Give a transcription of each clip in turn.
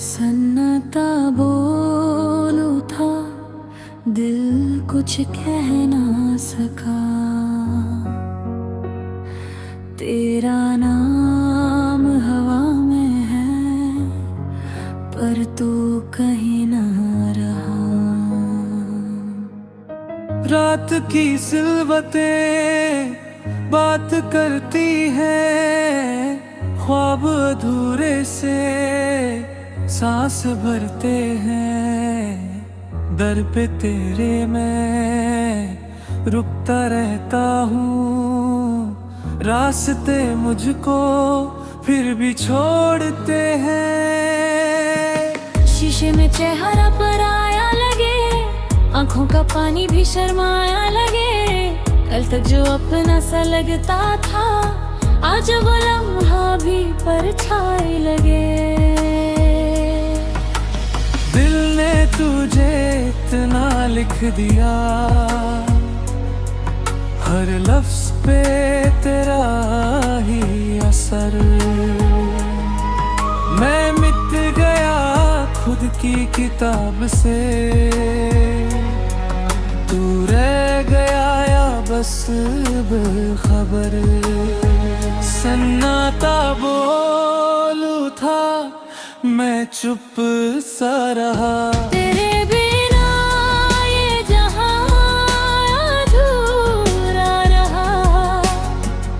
सन्नाटा बोलू था, दिल कुछ कह ना सका। तेरा नाम हवा में है, पर तू कहीं ना रहा। रात की सिलवतें बात करती हैं, ख्वाब अधूरे से सांस भरते हैं। दर पे तेरे मैं रुकता रहता हूँ, रास्ते मुझको फिर भी छोड़ते हैं। शीशे में चेहरा पराया लगे, आंखों का पानी भी शर्माया लगे। कल तक जो अपना सा लगता था, आज वो लम्हा भी परछाई लगे। दिल ने तुझे इतना लिख दिया, हर लफ्ज पे तेरा ही असर। मैं मिट गया खुद की किताब से, तू रह गया या बस बेखबर। सन्नाटा बोलू था, मैं चुप सा रहा। तेरे बिना ये जहां अधूरा रहा,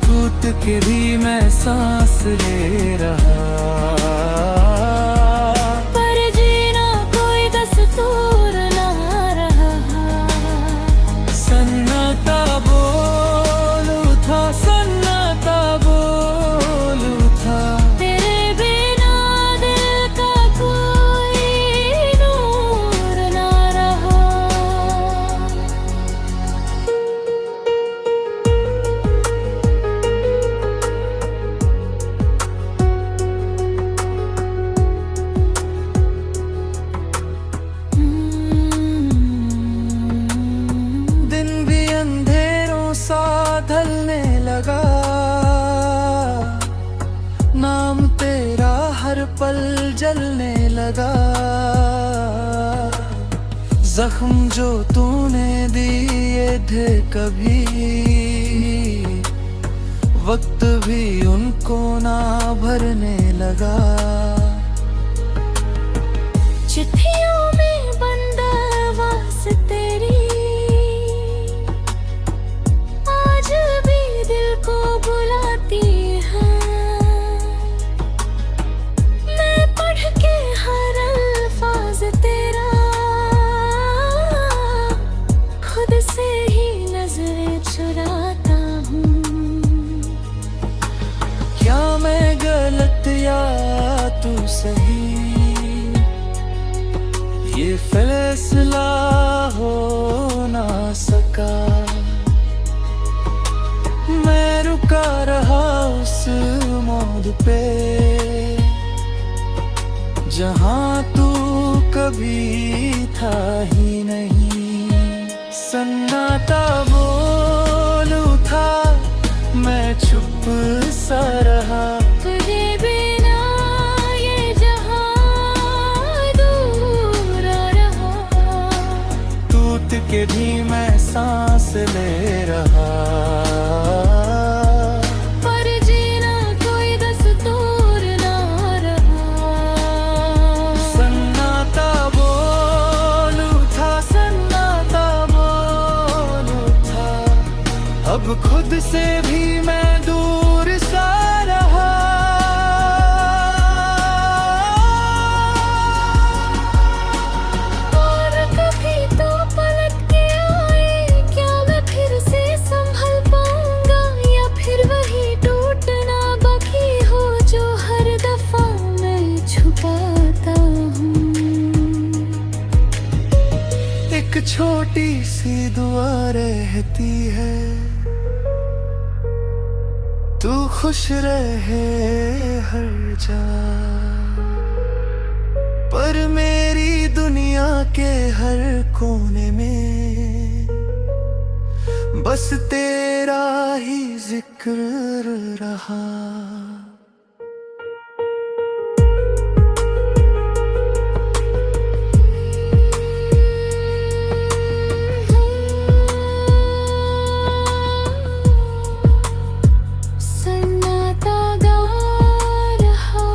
टूट के भी मैं सांस ले रहा। पर जीना कोई दस्तूर ना रहा। सन्नाटा बोलू था, सन्नाटा बोलू था। तेरे बिना दिल का कोई नूर ना रहा। दिन भी अंधेरों सा ढलने लगा, नाम तेरा हर पल जलने लगा। जख्म जो तूने दिए थे कभी, वक्त भी उनको ना भरने लगा। चिट्ठियों में बंद आवाज़ तेरी, आज भी दिल को बुलाती है। मैं पढ़ के हर अल्फाज तेरा, खुद से ही नजरें चुराता हूँ। क्या मैं गलत या तू सही, ये फैसला हो ना सका। मैं रुका रहा उस मोड़ पे, जहां तू कभी था ही नहीं। सन्नाटा बोलू था, मैं चुप सा रहा। तुझे बिना ये जहां अधूरा रहा। टूट के भी मैं सांस ले रहा। पर जीना कोई दस्तूर ना रहा। सन्नाटा बोलू था, सन्नाटा बोलू था। अब खुद से भी मैं दूर सा रहा। और कभी तो पलट के आए, क्या मैं फिर से संभल पाऊंगा, या फिर वही टूटना बाकी हो जो हर दफा मैं छुपाता हूँ। एक छोटी सी दुआ रहती है, तू खुश रहे हर जा। पर मेरी दुनिया के हर कोने में बस तेरा ही जिक्र रहा। सन्नाटा गा रहा,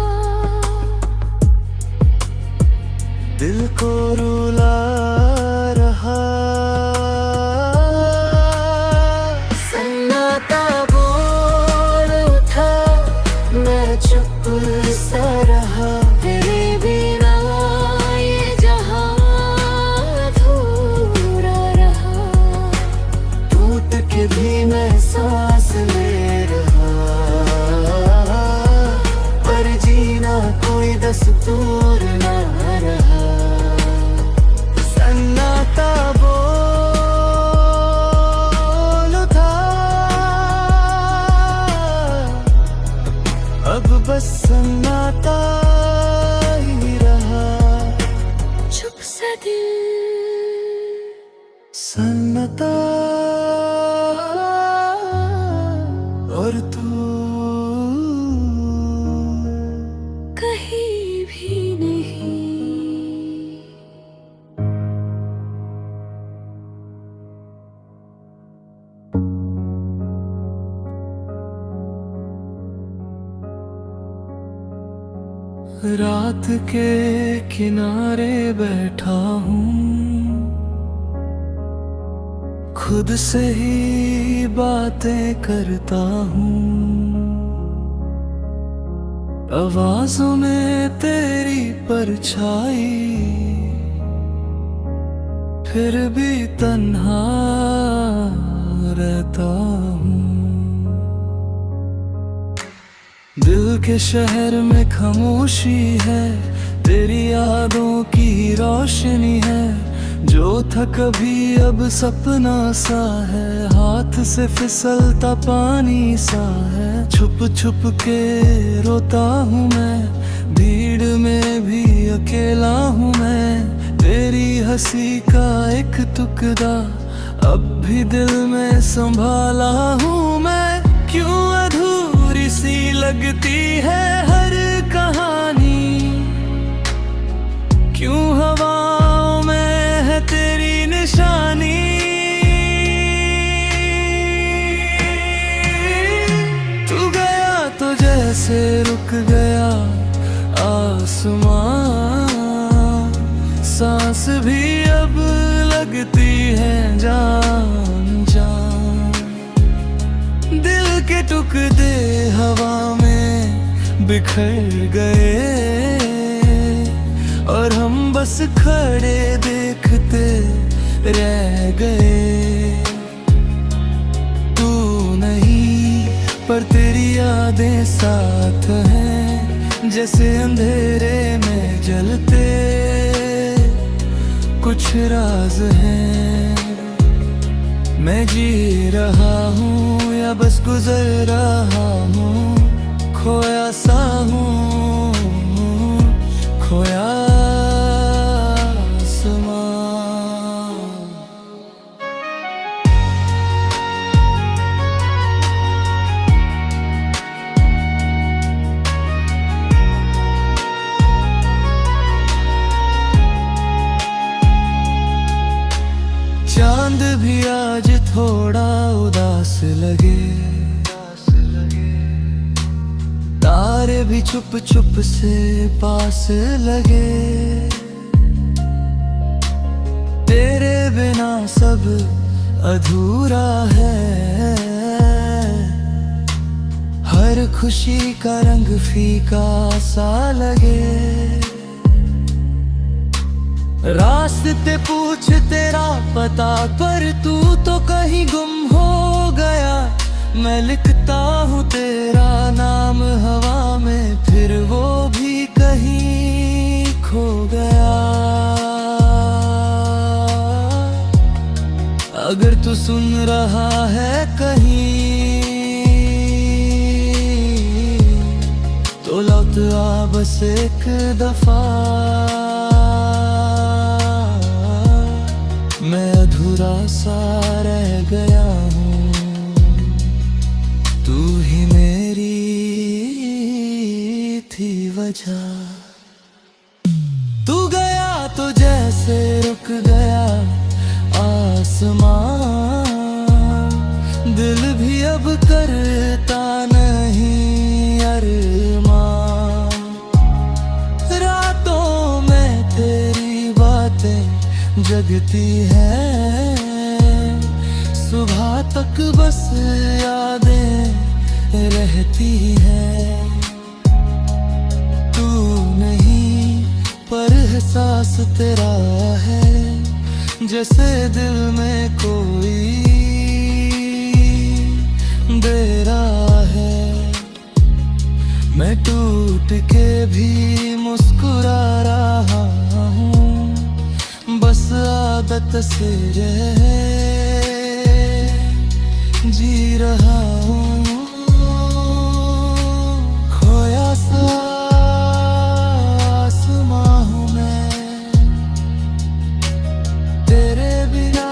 दिल को रुला रहा। सन्नाटा बोल उठा, मैं चुप सा रहा। तेरे बिना ये जहां अधूरा रहा। टूट के भी मैं सांस ले रहा, पर जीना कोई दस्तूर ना रहा। सन्नाटा बोल उठा, अब बस सन्नाटा ही रहा। चुप सा दिल, सन्नाटा और तू कहीं भी नहीं। रात के किनारे बैठा हूँ, खुद से ही बातें करता हूँ। आवाज़ों में तेरी परछाई, फिर भी तन्हा रहता हूँ। दिल के शहर में खामोशी है, तेरी यादों की रोशनी है। जो था कभी अब सपना सा है, हाथ से फिसलता पानी सा है। छुप छुप के रोता हूँ मैं, भीड़ में भी अकेला हूँ मैं। तेरी हंसी का एक टुकड़ा अब भी दिल में संभाला हूँ मैं। क्यों अधूरी सी लगती है हर कहानी, क्यों हवाओं में है तेरी निशानी। तू गया तो जैसे रुक गया आसमां, सांस भी अब लगती है जान जान। दिल के टुकड़े हवा में बिखर गए, और हम बस खड़े देखते रह गए। तू नहीं पर तेरी यादें साथ हैं, जैसे अंधेरे में जलते कुछ राज हैं। मैं जी रहा हूँ या बस गुजर रहा हूँ, खोया सा हूँ, खोया आसमां। चांद भी आज थोड़ा उदास लगे, तारे भी चुप चुप से पास लगे। तेरे बिना सब अधूरा है, हर खुशी का रंग फीका सा लगे। रास्ते पूछ तेरा पता, पर तू तो कहीं गुम हो गया। मैं लिखता हूँ तेरा नाम हवा में, फिर वो भी कहीं खो गया। अगर तू सुन रहा है कहीं, तो लौट आ बस एक दफा। मैं अधूरा सा रह गया हूँ, तू ही मेरी थी वजह। तू गया तो जैसे रुक गया आसमां, दिल भी अब करता नहीं अरमान। रातों में तेरी बातें जगती है, सुबह तक बस यादें रहती है। तू नहीं पर एहसास तेरा है, जैसे दिल में कोई दे रहा है। मैं टूट के भी मुस्कुरा रहा हूँ, बस आदत से जी रहा हूँ। खोया सा आसमां हूँ मैं, तेरे बिना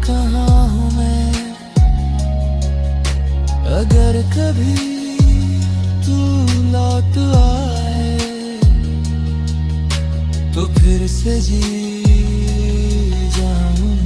कहाँ हूँ मैं। अगर कभी तू लौट आए तो फिर से जी जाऊं मैं।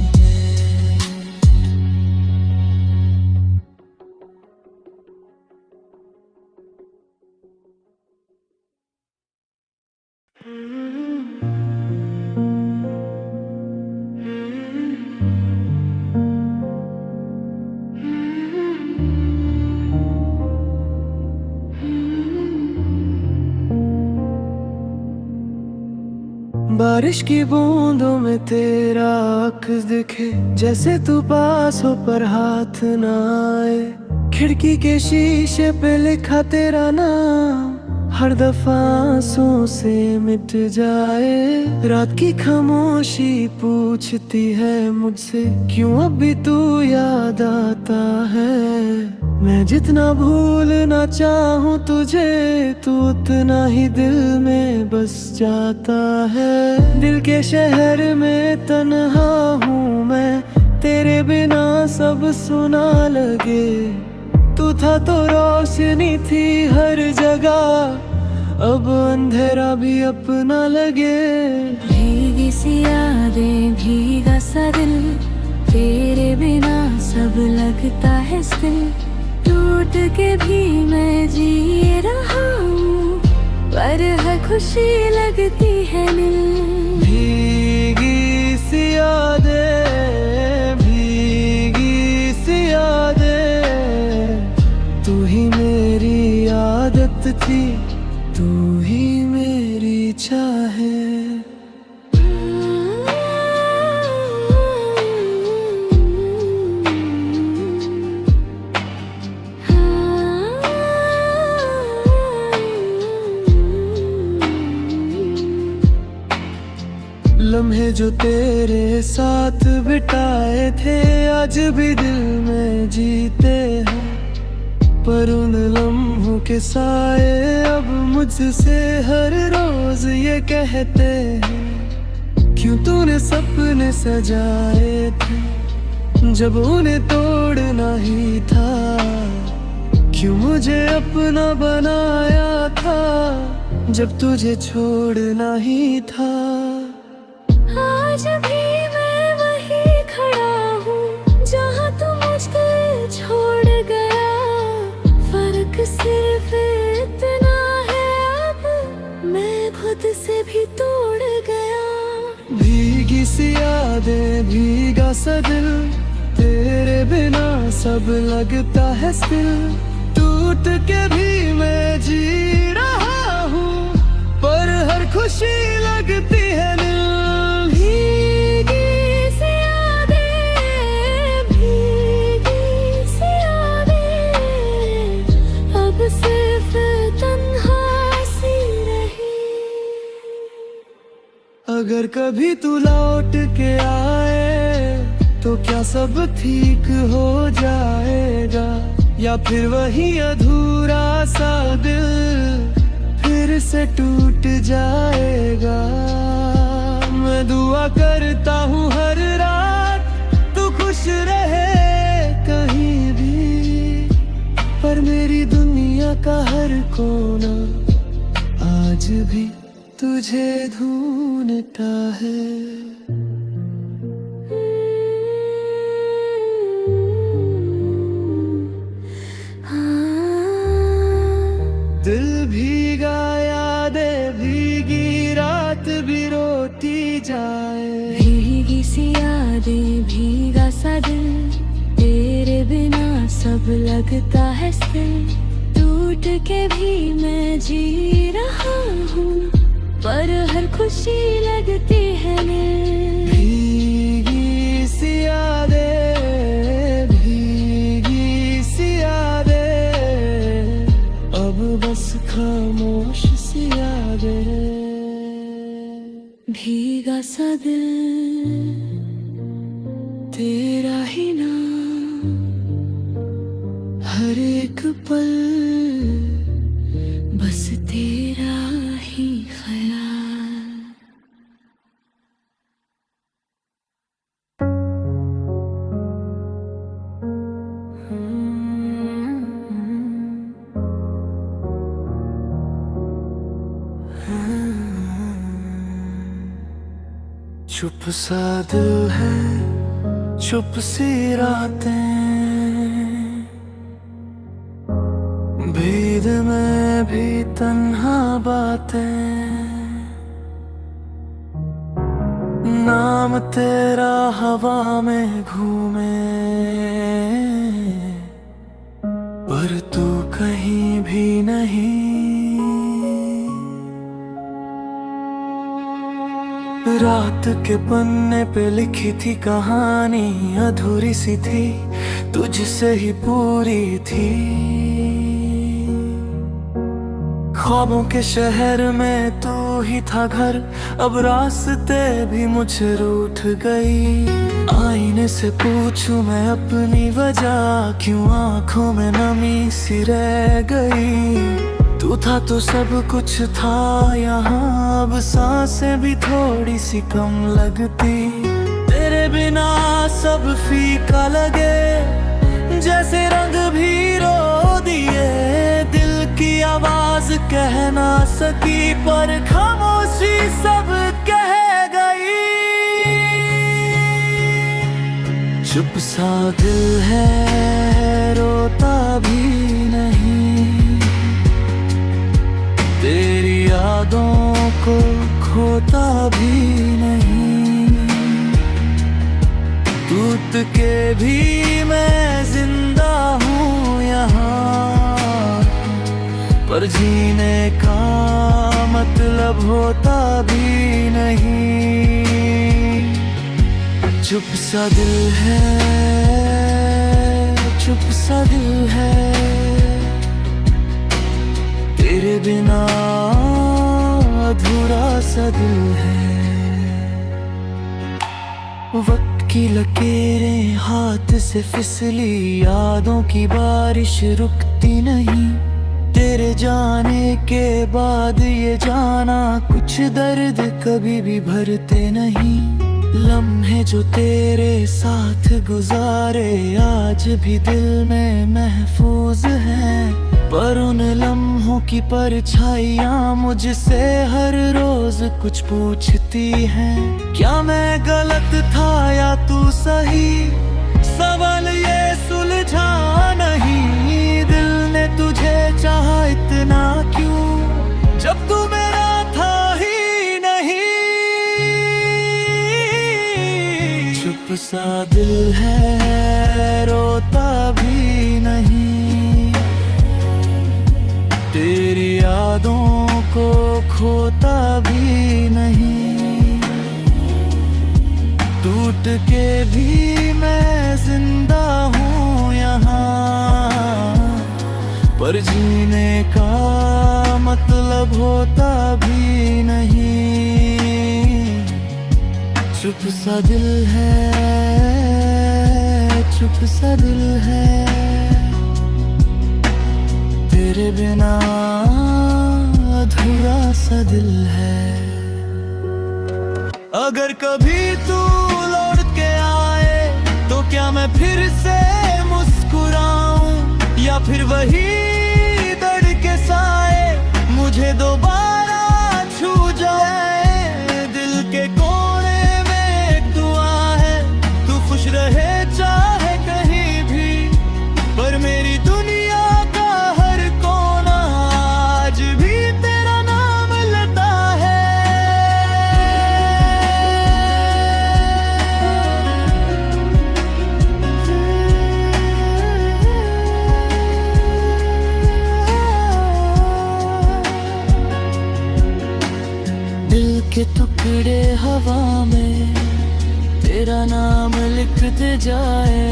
बारिश की बूंदों में तेरा अक्स दिखे, जैसे तू पास हो पर हाथ ना आए। खिड़की के शीशे पे लिखा तेरा नाम, हर दफा आंसुओं से मिट जाए। रात की खामोशी पूछती है मुझसे, क्यों अब भी तू याद आता है। मैं जितना भूलना चाहूँ तुझे, तू उतना ही दिल में बस जाता है। दिल के शहर में तन्हा हूँ मैं, तेरे बिना सब सुना लगे। तू था तो रोशनी थी हर जगह, अब अंधेरा भी अपना लगे। भीगी सी यादें भीगा सा दिल, तेरे बिना सब लगता है स्टिल। टूट के भी मैं जी रहा हूँ, पर है खुशी लगती है दिल। भीगी सी यादें, भीगी सी यादें, तू ही मेरी आदत थी, तू ही मेरी चाहे। लम्हे जो तेरे साथ बिताए थे आज भी दिल में जीते हैं, पर उन लम्हों के साए अब मुझसे हर रोज ये कहते हैं, क्यों तूने सपने सजाए थे जब उन्हें तोड़ना ही था। क्यों मुझे अपना बनाया था जब तुझे छोड़ना ही था। आज भी मैं वहीं खड़ा हूँ जहाँ तू मुझको छोड़ गया। फर्क सिर्फ इतना है, अब मैं खुद से भी तोड़ गया। भीगी सी यादें भीगा सा दिल, तेरे बिना सब लगता है स्टिल। टूट के भी मैं जी रहा हूँ, पर हर खुशी लगती है दिल। अगर कभी तू लौट के आए तो क्या सब ठीक हो जाएगा, या फिर वही अधूरा सा दिल फिर से टूट जाएगा। मैं दुआ करता हूँ हर रात तू खुश रहे कहीं भी, पर मेरी दुनिया का हर कोना आज भी तुझे ढूंढता है। दिल भीगा यादें भीगी रात भी रोती जाए, भीगी सी यादें भीगा सा दिल, तेरे बिना सब लगता है स्थिर। टूट के भी मैं जी रहा हूँ, पर हर खुशी लगती है मिल। भीगी सी यादें भीगी सी यादें, अब बस खामोश सी यादें। भीगा सा दिल तेरा ही नाम, हर एक पल बस तेरा ही ख्याल। चुप सा दिल है चुप सी रातें, भीड़ में भी तन्हा बातें। नाम तेरा हवा में घूमे, पर तू कहीं भी नहीं। रात के पन्ने पे लिखी थी कहानी, अधूरी सी थी तुझसे ही पूरी थी। ख्वाबों के शहर में तू ही था घर, अब रास्ते भी मुझे रूठ गई। आईने से पूछूं मैं अपनी वजह, क्यों आंखों में नमी सी रह गई। तू था तो सब कुछ था यहाँ, अब सांसें भी थोड़ी सी कम लगती। तेरे बिना सब फीका लगे, जैसे रंग भी रो दिए। दिल की आवाज कह ना सकी, पर खामोशी सब कह गई। चुप सा दिल है रोता भी नहीं, तेरी यादों को खोता भी नहीं। टूट के भी मैं जिंदा हूँ यहाँ, पर जीने का मतलब होता भी नहीं। चुप सा दिल है चुप सा दिल है, तेरे बिना अधूरा सा दिल है। वक्त की लकीरें हाथ से फिसली, यादों की बारिश रुकती नहीं। तेरे जाने के बाद ये जाना, कुछ दर्द कभी भी भरते नहीं। लम्हे जो तेरे साथ गुजारे आज भी दिल में महफूज हैं, पर उन लम्हों की परछाइयाँ मुझसे हर रोज कुछ पूछती हैं। क्या मैं गलत था या तू सही, सवाल ये सुलझा नहीं। दिल ने तुझे चाहा इतना क्यों, जब तू मेरा था ही नहीं। चुप सा दिल है रोता भी नहीं, तेरी यादों को खोता भी नहीं। टूट के भी मैं जिंदा हूँ यहाँ, पर जीने का मतलब होता भी नहीं। चुप सा दिल है चुप सा दिल है, तेरे बिना अधूरा सा दिल है। अगर कभी तू लौट के आए तो क्या मैं फिर से मुस्कुराऊं, या फिर वही दर्द के साए मुझे दोबारा छू जाए। दिल के कोने में एक दुआ है, तू खुश रहे चाहे कहीं भी, पर मेरी दुनिया का हर कोना आज भी तेरा नाम लेता है। दिल के टुकड़े हवा में तेरा नाम लिखते जाए।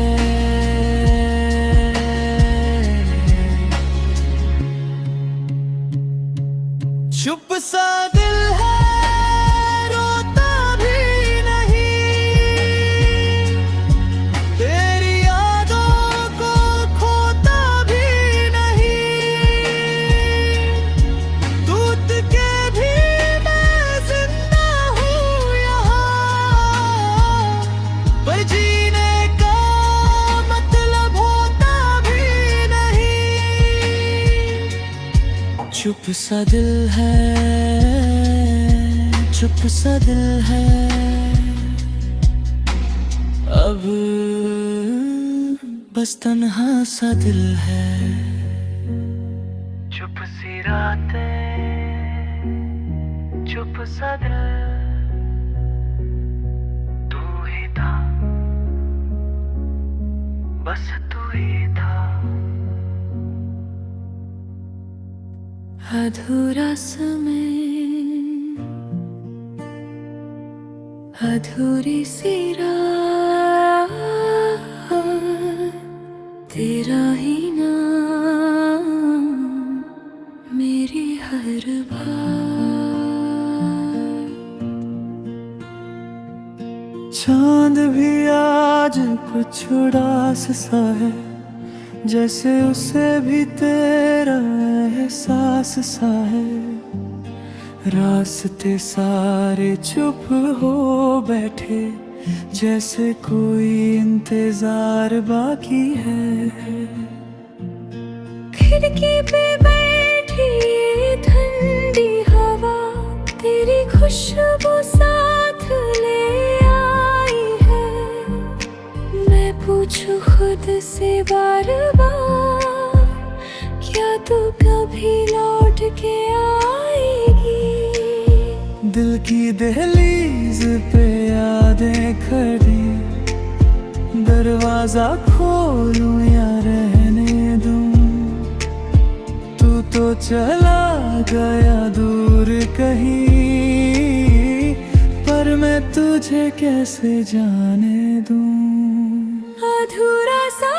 चुप सा दिल है, रोता भी नहीं, तेरी यादों को खोता भी नहीं। टूट के भी मैं जिंदा हूँ यहाँ, पर जीने का मतलब होता भी नहीं। चुप सा दिल है, चुप सा दिल है, अब बस तन्हा सा दिल है। चुप सी रातें, चुप सा दिल, तू ही था, बस तू ही था। अधूरा समय, अधूरी सी रात, तेरा ही नाम मेरी हर बात। चांद भी आज कुछ उदास सा है, जैसे उसे भी तेरा एहसास सा है। रास्ते सारे चुप हो बैठे, जैसे कोई इंतजार बाकी है। खिड़की पे बैठी ठंडी हवा, तेरी खुशबू साथ ले आई है। मैं पूछूं खुद से बार बार, क्या तू कभी लौट के आएगी? दिल की दहलीज पे यादें खड़ी, दरवाजा खोलूं या रहने दूं? तू तो चला गया दूर कहीं, पर मैं तुझे कैसे जाने दूं? अधूरा सा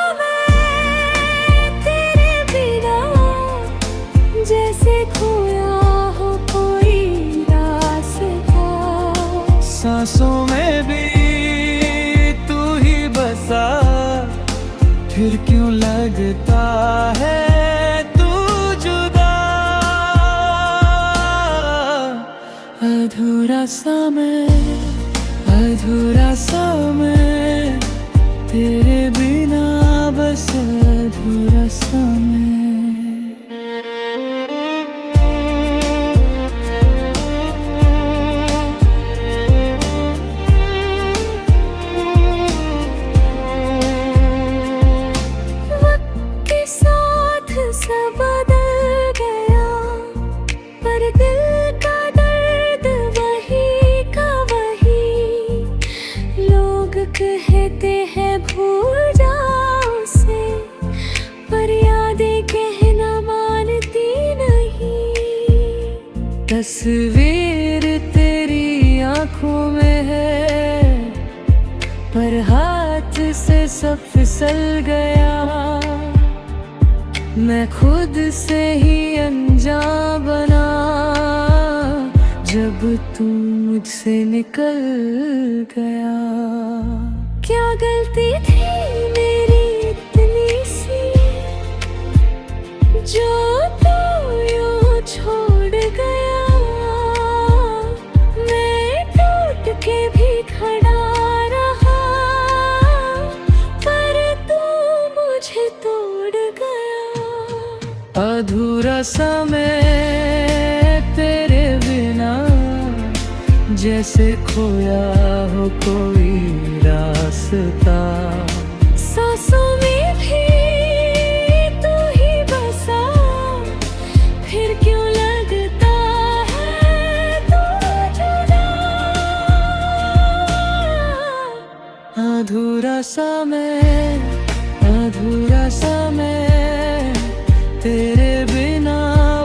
तेरे बिना, जैसे खोया हो कोई रास्ता। सांसों में भी तू ही बसा, फिर क्यों लगता है तू जुदा? अधूरा सा मैं, अधूरा सा मैं, तेरे बिना बस अधूरा सा मैं। सब बदल गया, पर दिल का दर्द वही का वही। लोग कहते हैं भूल जाओ उसे, पर यादें कहना मानती नहीं। तस्वीर तेरी आंखों में है, पर हाथ से सब फिसल गया। मैं खुद से ही अनजान बना, जब तू मुझसे निकल गया। क्या गलती थी मेरी इतनी सी, जो तू यूं छोड़ गया। मैं टूट के अधूरा समय तेरे बिना, जैसे खोया हो कोई रास्ता। सांसों में भी तू ही बसा, फिर क्यों लगता है तू जुदा। अधूरा समय, अधूरा समय तेरे बिना,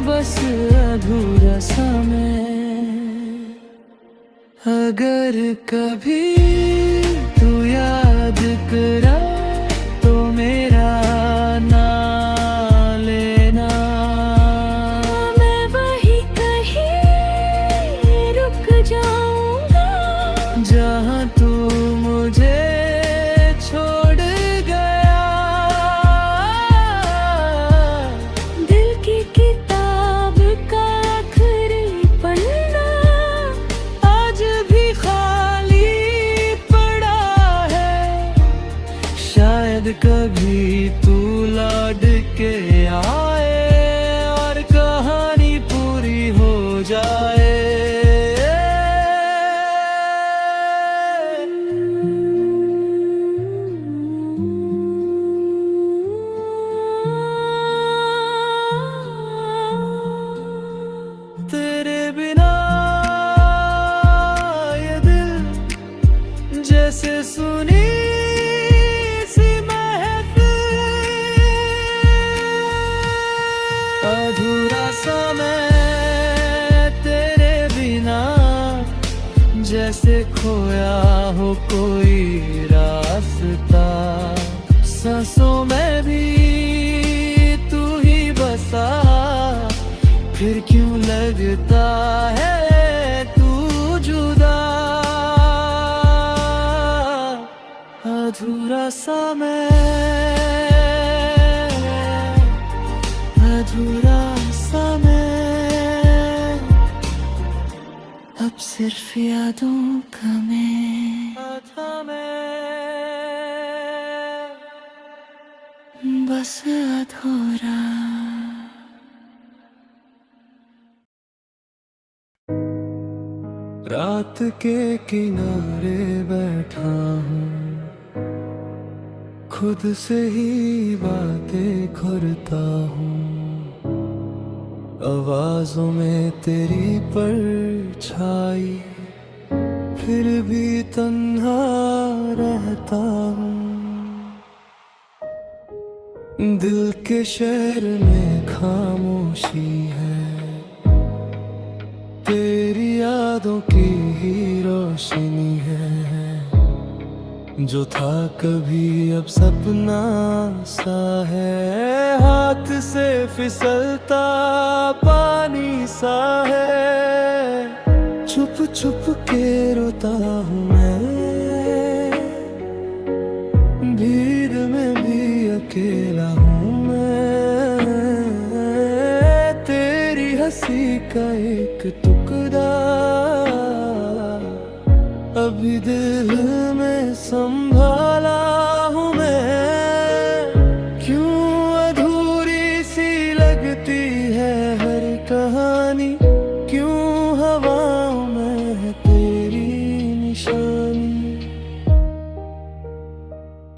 बस अधूरा समय। अगर कभी तू याद करा तो मेरा नाम लेना। मैं वहीं कहीं रुक जाऊंगा, जहाँ तू मुझे छोड़ गया। दिल की किताब का आखिरी पन्ना आज भी खाली पड़ा है। शायद कभी तू लौट के आए और कहानी पूरी हो जाए। तेरे बिना ये दिल जैसे सुनी सी महफिल। अधूरा समय तेरे बिना, जैसे खोया हो कोई रास्ता। सांसों में भी तू ही बसा, फिर क्यों लगता है तू जुदा। अधूरा समय, अधूरा समय, अब सिर्फ यादों का मैं, बस अधूरा। रात के किनारे बैठा हूँ, खुद से ही बातें करता हूँ। आवाजों में तेरी परछाई, फिर भी तन्हा रहता हूँ। दिल के शहर में खामोशी है, तेरी यादों की ही रोशनी है। जो था कभी अब सपना सा है, हाथ से फिसलता पानी सा है। छुप छुप के रोता हूँ मैं, भीड़ में भी अकेला हूँ मैं। तेरी हंसी का एक टुकड़ा अभी दिल में संभाला हूँ मैं। क्यों अधूरी सी लगती है हर कहानी, क्यों हवाओं में है तेरी निशानी।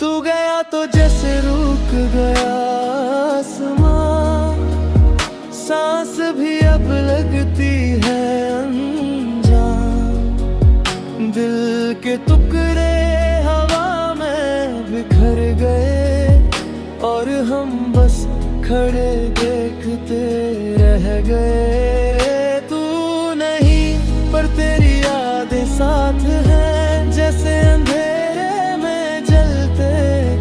तू गया तो जैसे रुक गया आसमां, सांस भी अब लगती है अनजान। दिल के टुकड़े हवा में बिखर गए, और हम बस खड़े देखते रह गए। तू नहीं पर तेरी यादें साथ हैं, जैसे अंधेरे में जलते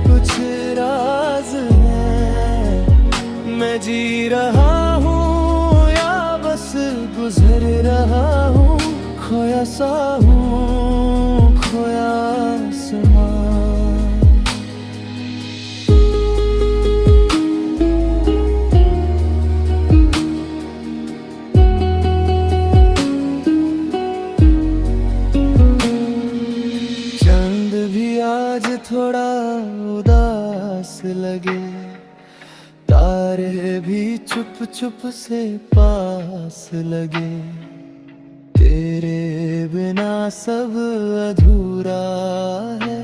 कुछ राज हैं। मैं जी रहा हूँ या बस गुजर रहा हूँ, खोया सा हूँ, खोया समा। चंद भी आज थोड़ा उदास लगे, तारे तारे भी चुप चुप से पास लगे, तेरे बिना सब अधूरा है।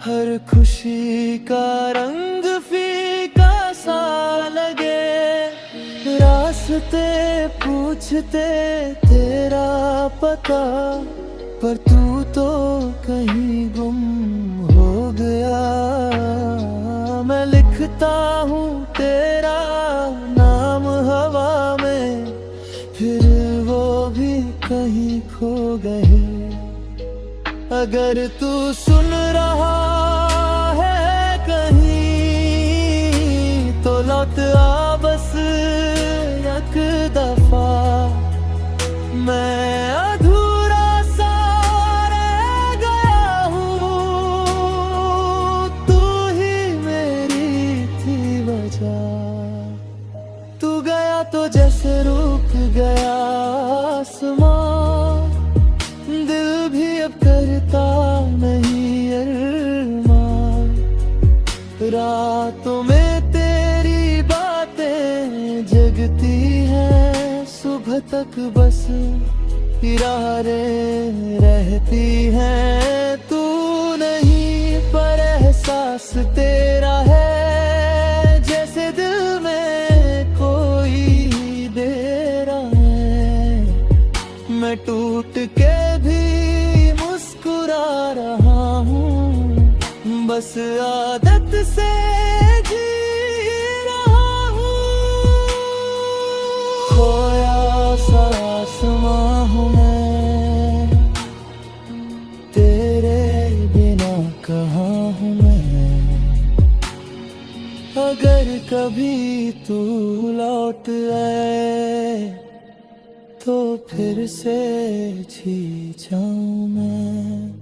हर खुशी का रंग फीका सा लगे, रास्ते पूछते तेरा पता, पर तू तो कहीं गुम हो गया। मैं लिखता हूँ तेरा नाम हवा में, फिर वो भी कहीं खो गए। अगर तू सुन रहा है कहीं, तो लौट आ बस एक दफा। मैं अधूरा सा रह गया हूँ, तू ही मेरी थी वजह। तू गया तो जैसे रुक गया आसमां, दिल भी अब करता नहीं अरमान। रातों में तेरी बातें जगती हैं, सुबह तक बस इरादे रहती हैं। तू नहीं पर एहसास तेरा है, जैसे दिल में कोई दे रहा है। मैं टूट के भी मुस्कुरा रहा हूँ, बस आदत से जी रहा हूँ। खोया सा आसमां हूँ मैं, तेरे बिना कहाँ हूँ मैं। अगर कभी तू लौट आए, तो फिर से जी जाऊं मैं।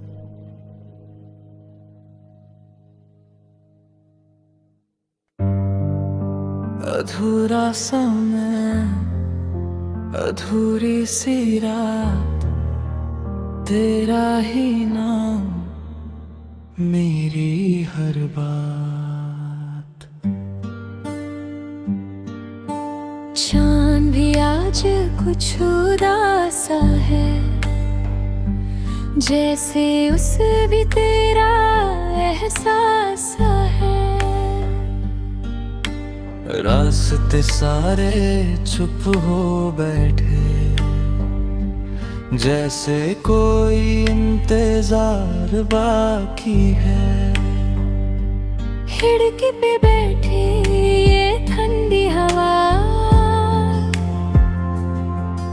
अधूरा सा मैं, अधूरी सी रात, तेरा ही नाम मेरी हर बात। चांद भी आज कुछ उदासा है, जैसे उस भी तेरा एहसास है। रास्ते सारे चुप हो बैठे, जैसे कोई इंतजार बाकी है। खिड़की पे बैठी ये ठंडी हवा,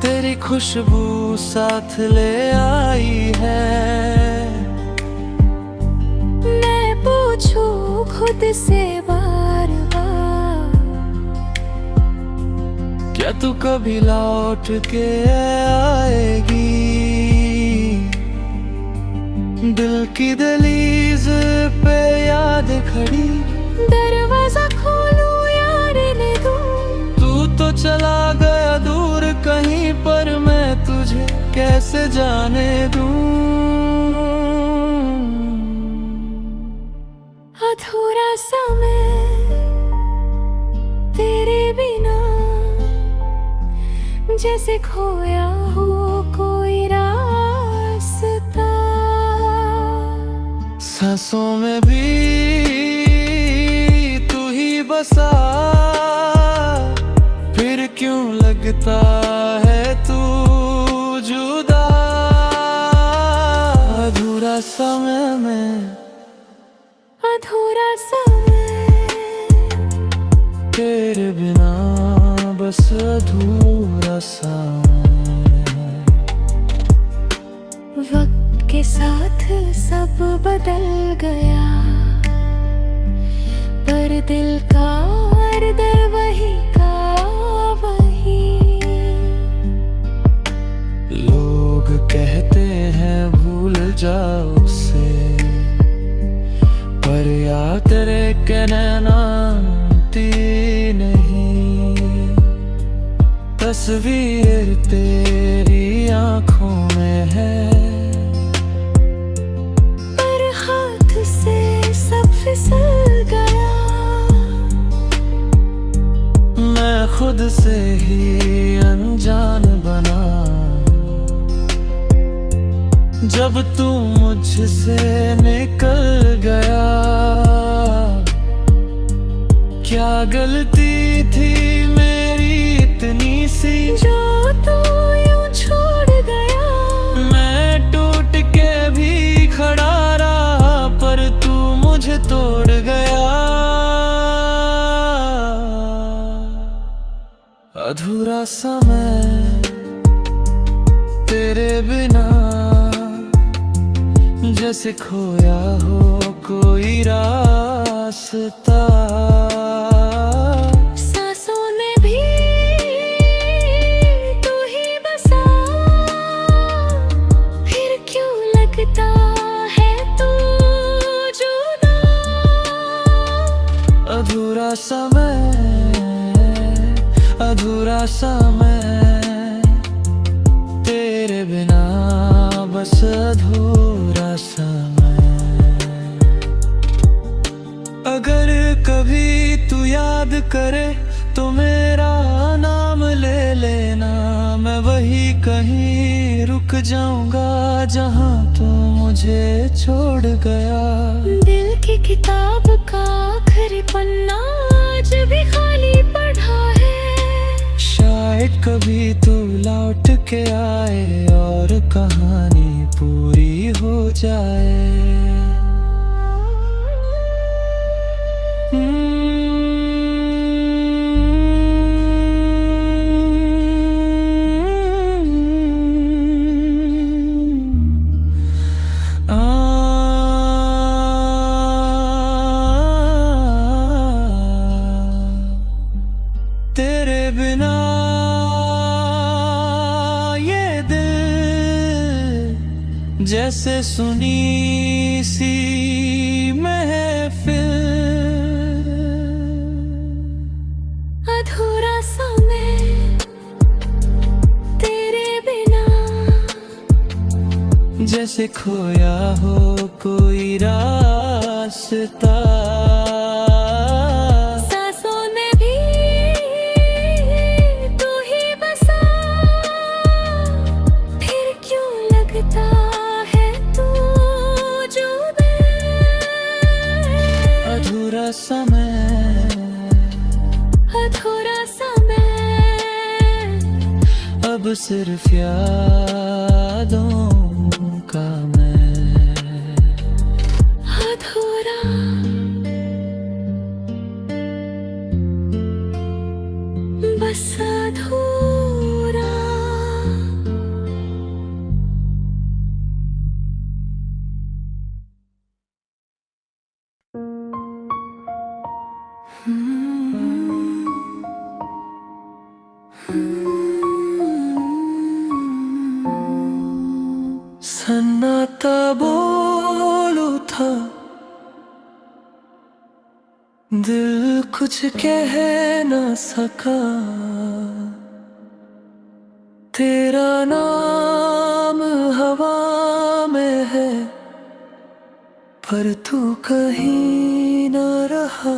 तेरी खुशबू साथ ले आई है। मैं पूछूं खुद से बार बार, क्या तू कभी लौट के आएगी। दिल की दहलीज पे याद खड़ी, दरवाजा खोलूं या रहने दूं। तू तो चला गया दूर कहीं, पर मैं तुझे कैसे जाने दूं। अधूरा सा मैं तेरे बिना, जैसे खोया हो कोई रास्ता। सांसों में भी तू ही बसा, फिर क्यों लगता है तू जुदा। अधूरा सा मैं, अधूरा सा मैं, तेरे बिना बस अधूरा सा मैं। वक्त के साथ सब बदल गया, पर दिल का दर वही का वही। लोग कहते हैं भूल जाओ उसे, पर याद तेरे के नैना नहीं। तस्वीर तेरी आंखों में है, पर हाथ से सब फिसल गया। से ही अनजान बना। जब तू मुझसे निकल गया, क्या गलती थी मेरी इतनी सी जो तू यूं छोड़ गया। मैं टूट के भी खड़ा रहा, पर तू मुझे तोड़ गया। अधूरा समय तेरे बिना, जैसे खोया हो कोई रास्ता। सांसों में भी तू ही बसा, फिर क्यों लगता है तू जुदा। अधूरा समय, अधूरा समय तेरे बिना, बस अधूरा समय। अगर कभी तू याद करे तो मेरा नाम ले लेना। मैं वही कहीं रुक जाऊंगा जहां तू मुझे छोड़ गया। दिल की किताब का आखिरी पन्ना आज भी खाली पड़ा है। शायद कभी तू लौट के आए और कहानी पूरी हो जाए। तेरे बिना ये दिल जैसे सुनी सी महफिल। अधूरा समय तेरे बिना, जैसे खोया हो कोई रास्ता। सांसों में भी तू ही बसा, फिर क्यों लगता है तू जुदा। अधूरा समय, अधूरा समय अब सिर्फ यादों का मैं। अधूरा, बस अधूरा। सन्नाटा बोलू था, दिल कुछ कह ना सका। तेरा नाम हवा में है, पर तू कहीं ना रहा।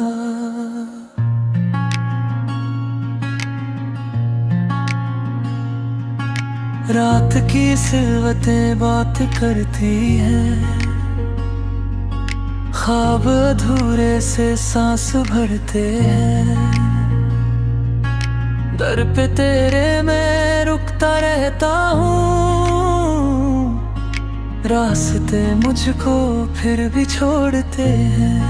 रात की सिलवतें बात करती हैं, ख्वाब अधूरे से सांस भरते हैं। दर पे तेरे मैं रुकता रहता हूँ, रास्ते मुझको फिर भी छोड़ते हैं।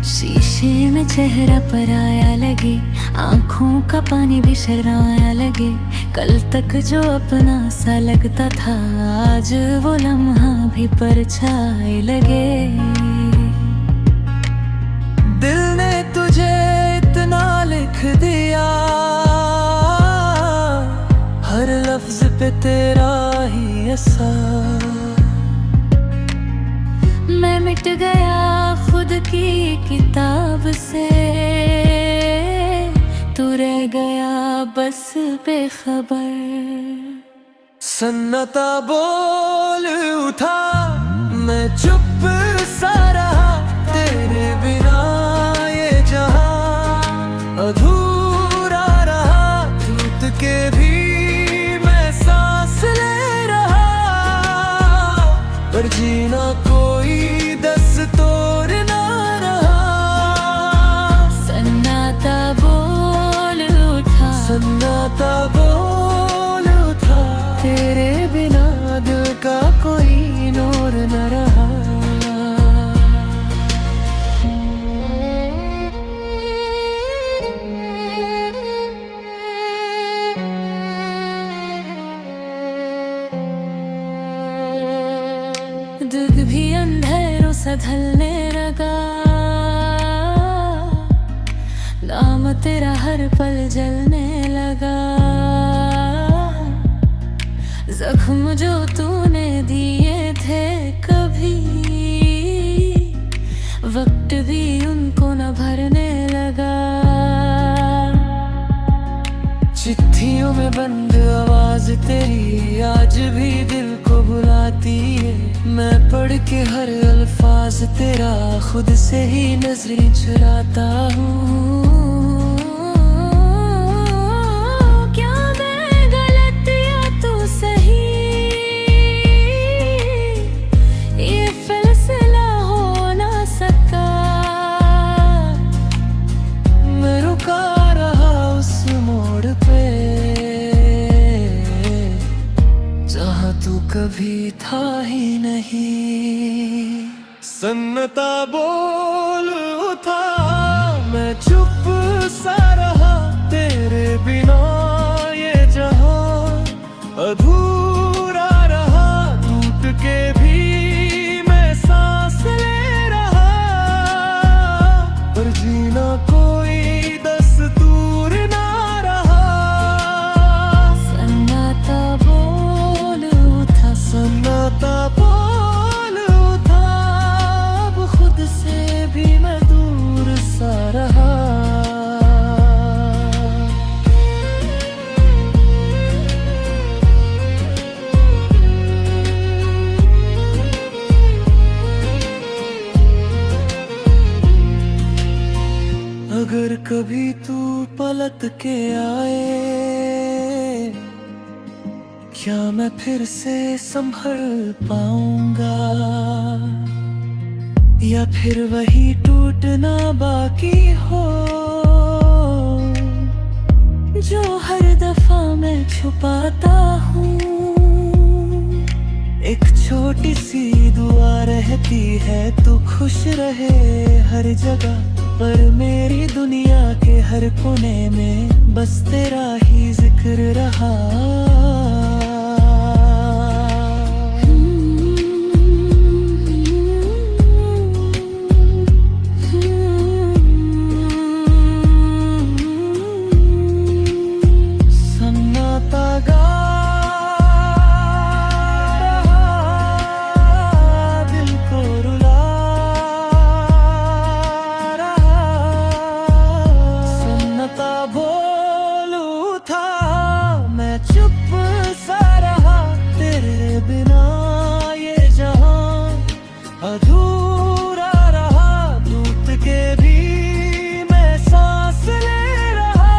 शीशे में चेहरा पराया लगे, आंखों का पानी भी शर्राया लगे। कल तक जो अपना सा लगता था, आज वो लम्हा भी परछाई लगे। दिल ने तुझे इतना लिख दिया, हर लफ्ज पे तेरा ही असर। मैं मिट गया खुद की किताब से, तू रह गया बस बेखबर। सन्नाटा बोल उठा, मैं चुप सा रहा। तेरे बिना ये जहां अधूरा कोई दस्तूर ना रहा। सन्नाटा बोल उठा, सन्नाटा बोल उठा, तेरे बिना दिल का कोई नूर न रहा। दुख भी अंधेरों से ढलने लगा, नाम तेरा हर पल जलने लगा। जख्म जो तूने दिए थे कभी, वक्त भी उनको न भरने लगा। चिट्ठियों में बंद आवाज तेरी आज भी दिल को बुलाती है। मैं पढ़ के हर अल्फाज तेरा खुद से ही नजरें चुराता हूँ। क्या मैं गलत या तू सही, ये फैसला हो ना सका। मैं रुका रहा उस मोड़ पे जहाँ तू कभी था ही नहीं। सन्नाटा बोल उठा, मैं चुप सा रहा, तेरे बिना ये जहां अधूरा रहा। टूट के भी मैं सांस ले रहा, पर जीना कोई दस्तूर ना रहा। सन्नाटा बोल उठा, सन्नाटा बोल उठा, अब खुद से भी मैं दूर सा रहा। अगर कभी तू पलट के आए, क्या मैं फिर से संभल पाऊंगा, या फिर वही टूटना बाकी हो जो हर दफा मैं छुपाता हूँ। एक छोटी सी दुआ रहती है, तू खुश रहे हर जगह, पर मेरी दुनिया के हर कोने में बस तेरा ही जिक्र रहा। सन्नाटा गा रहा, दिल को रुला रहा। सन्नाटा बोल उठा, मैं चुप सा रहा, तेरे बिना ये जहां अधूरा रहा। टूट के भी मैं सांस ले रहा,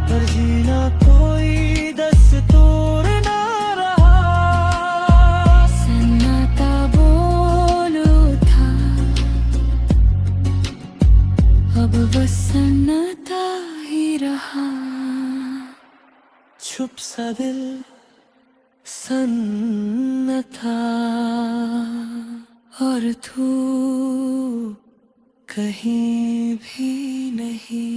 पर जीना कोई दस्तूर ना रहा। सन्नाटा बोल उठा, अब बस सन्नाटा ही रहा। चुप सा दिल सन्नाटा, और तू कहीं भी नहीं।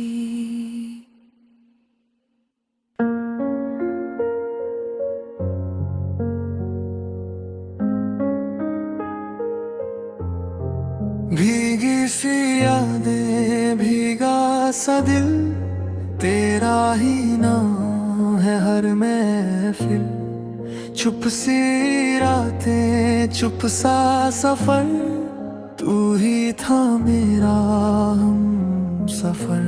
भीगी सी यादें, भीगा सा दिल, तेरा ही नाम है हर महफिल। चुप सी रातें, चुप सा सफर, तू ही था मेरा हम सफर।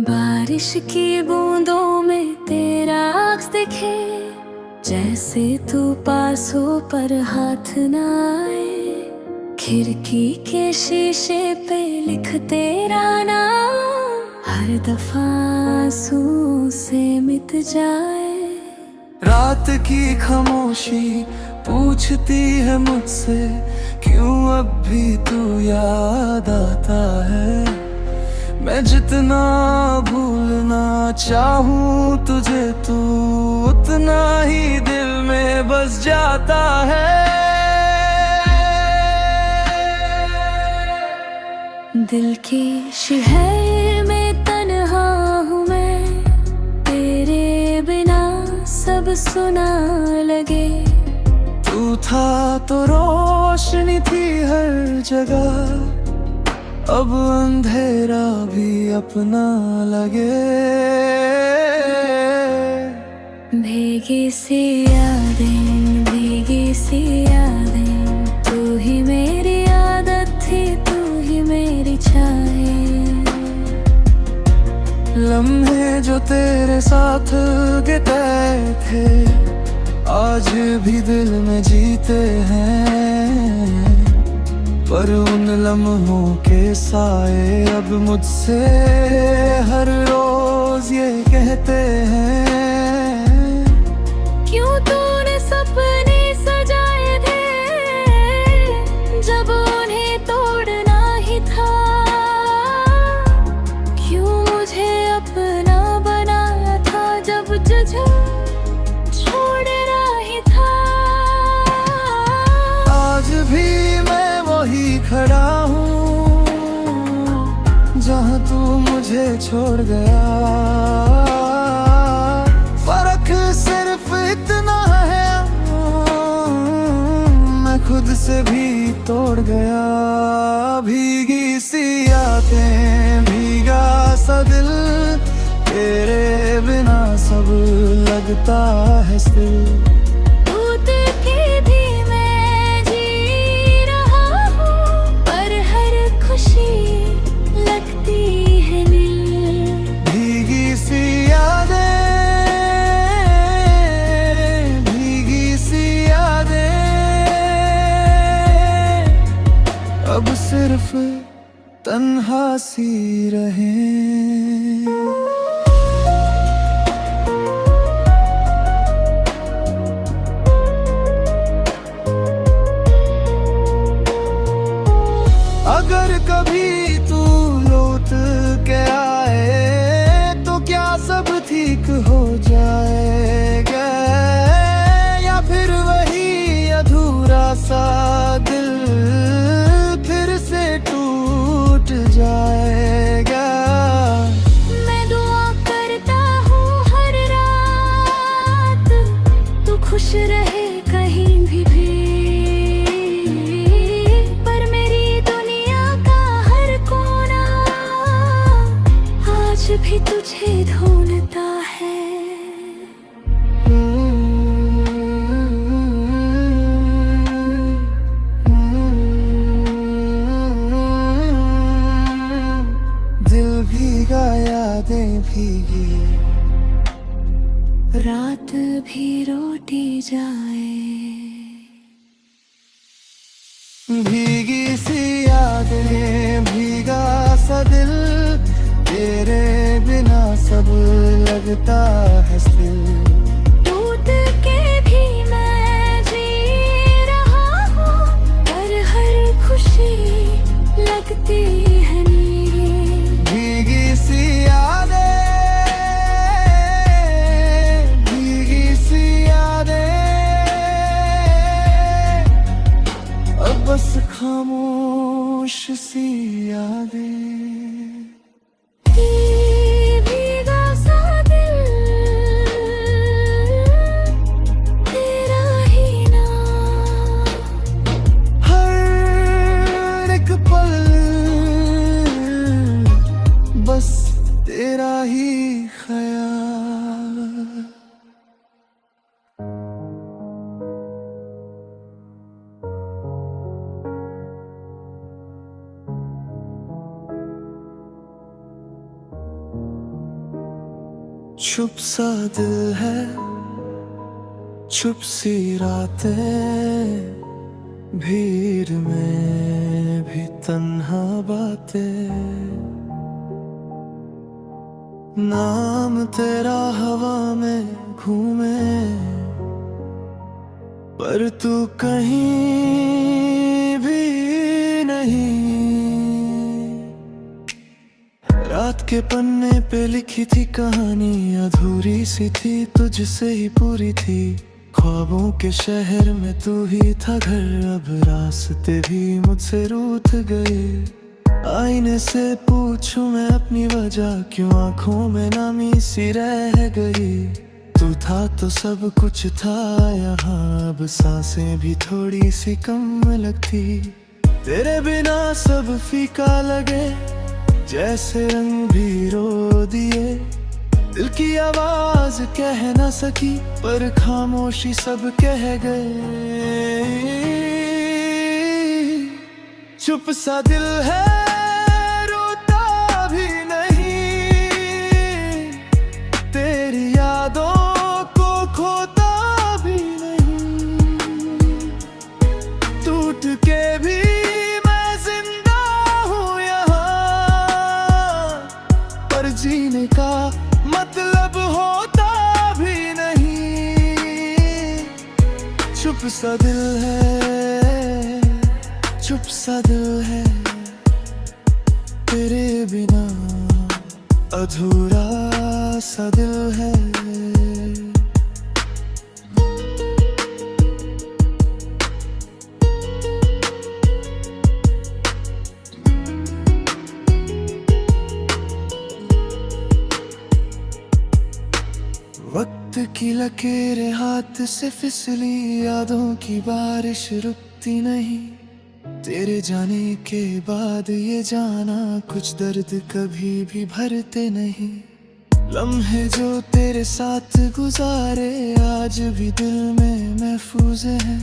बारिश की बूंदों में तेरा अक्स दिखे, जैसे तू पास हो पर हाथ न आए। खिड़की के शीशे पे लिख तेरा नाम, हर दफा आंसू से मिट जाए। रात की खामोशी पूछती है मुझसे, क्यों अब भी तू याद आता है। मैं जितना भूलना चाहूं तुझे, तू उतना ही दिल में बस जाता है। दिल के शहर में तन्हा हूँ मैं, तेरे बिना सब सुना लगे। तू था तो रोशनी थी हर जगह, अब अंधेरा भी अपना लगे। भीगी सी यादें, भीगी सी यादें, तू ही मेरी आदत थी, तू ही मेरी छाए। लम्हे जो तेरे साथ बिताए थे, आज भी दिल में जीते हैं। पर उन लम्हों के साए अब मुझसे हर रोज ये कहते हैं, क्यों तूने सपने सजाए थे जब उन्हें तोड़ना ही था। क्यों मुझे अपना बनाया था जब तुझे छोड़ना ही था। आज भी वही खड़ा हूँ जहाँ तू मुझे छोड़ गया। फर्क सिर्फ इतना है, मैं खुद से भी तोड़ गया। भीगी सी यादें, भीगा सा दिल, तेरे बिना सब लगता है स्थिर। अब सिर्फ तन्हा सी रहे। अगर कभी तू लौट के आए तो क्या सब ठीक हो जाएगा, या फिर वही अधूरा सा दिल जाएगा। मैं दुआ करता हूँ हर रात, तू खुश रहे कहीं भी। पर मेरी दुनिया का हर कोना आज भी तुझे ढूंढता है। भीगा यादें भीगी, रात भी रोटी जाए। भीगी सी यादें, भीगा सा दिल, तेरे बिना सब लगता है स्थिर। टूट के भी मैं जी रहा हूँ, पर हर खुशी लगती है नीरी। भीगी सी यादें, भीगी सी यादें, अब बस खामोश सी यादें। भीगा सा दिल, तेरा ही नाम, हर एक पल बस तेरा ही ख्याल। चुप सा दिल है, चुप सी रातें, भीड़ में भी तन्हा बातें, नाम तेरा हवा में घूमे, पर तू कहीं भी नहीं। रात के पन्ने पे लिखी थी कहानी, अधूरी सी थी तुझसे ही पूरी थी। ख्वाबों के शहर में तू ही था घर, अब रास्ते भी मुझसे रूठ गए। आईने से पूछूं मैं अपनी वजह, क्यों आंखों में नामी सी रह गई। तू था तो सब कुछ था यहाँ, अब सांसें भी थोड़ी सी कम लगती। तेरे बिना सब फीका लगे, जैसे रंग भी रो दिए। दिल की आवाज कह ना सकी, पर खामोशी सब कह गए। चुप सा दिल है, रोता भी नहीं, तेरी यादों को खोता भी नहीं। टूट के भी मैं जिंदा हूँ यहाँ, पर जीने का मतलब होता भी नहीं। चुप सा दिल है, चुप सा दिल है, तेरे बिना अधूरा सा दिल है। वक्त की लकीरें हाथ से फिसली, यादों की बारिश रुकती नहीं। तेरे जाने के बाद ये जाना, कुछ दर्द कभी भी भरते नहीं। लम्हे जो तेरे साथ गुजारे, आज भी दिल में महफूज हैं।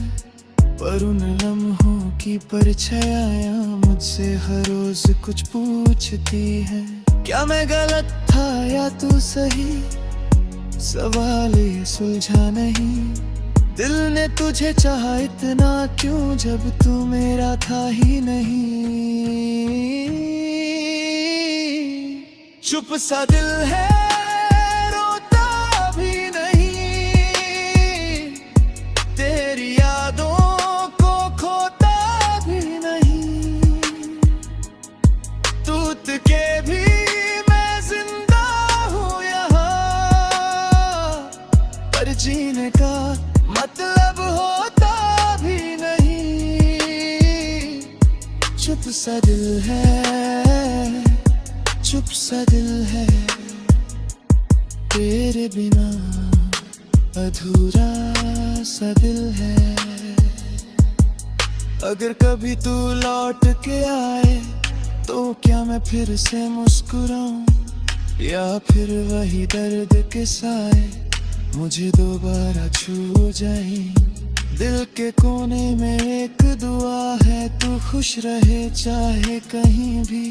पर उन लम्हों की परछायां मुझसे हर रोज कुछ पूछती हैं। क्या मैं गलत था या तू सही, सवाल ये सुलझा नहीं। दिल ने तुझे चाहा इतना क्यों, जब तू मेरा था ही नहीं। चुप सा दिल है, रोता भी नहीं, तेरी यादों को खोता भी नहीं। टूट के भी मैं जिंदा हूँ यहाँ, पर जीने का मतलब होता भी नहीं। चुप सा दिल है, चुप सा दिल है, तेरे बिना अधूरा सा दिल है। अगर कभी तू लौट के आए, तो क्या मैं फिर से मुस्कुराऊं, या फिर वही दर्द के साए मुझे दोबारा छू जाए। दिल के कोने में एक दुआ है, तू खुश रहे चाहे कहीं भी।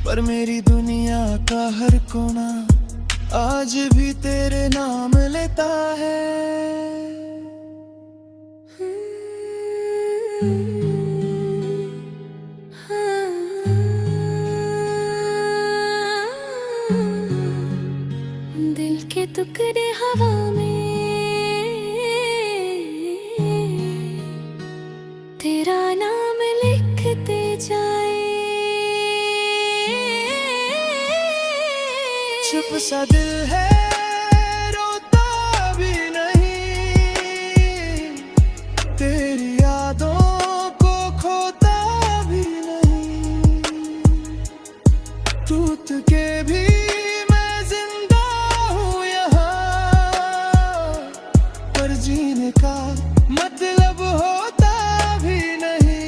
पर मेरी दुनिया का हर कोना आज भी तेरे नाम लेता है। दिल के टुकड़े हवा में, तेरा नाम लिखते जाए। चुप सा दिल है, रोता भी नहीं, तेरी यादों को खोता भी नहीं। टूट के भी मैं जिंदा हूँ यहाँ, पर जीने का मतलब होता भी नहीं।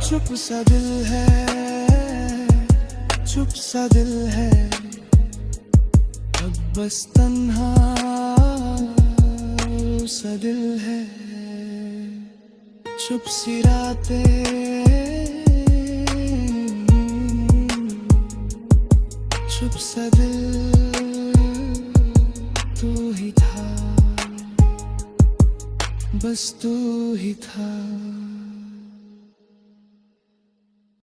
चुप सा दिल है, चुप सा दिल है, अब बस तन्हा सा दिल है। चुप सी रातें, चुप सा दिल तू ही था। बस तू ही था।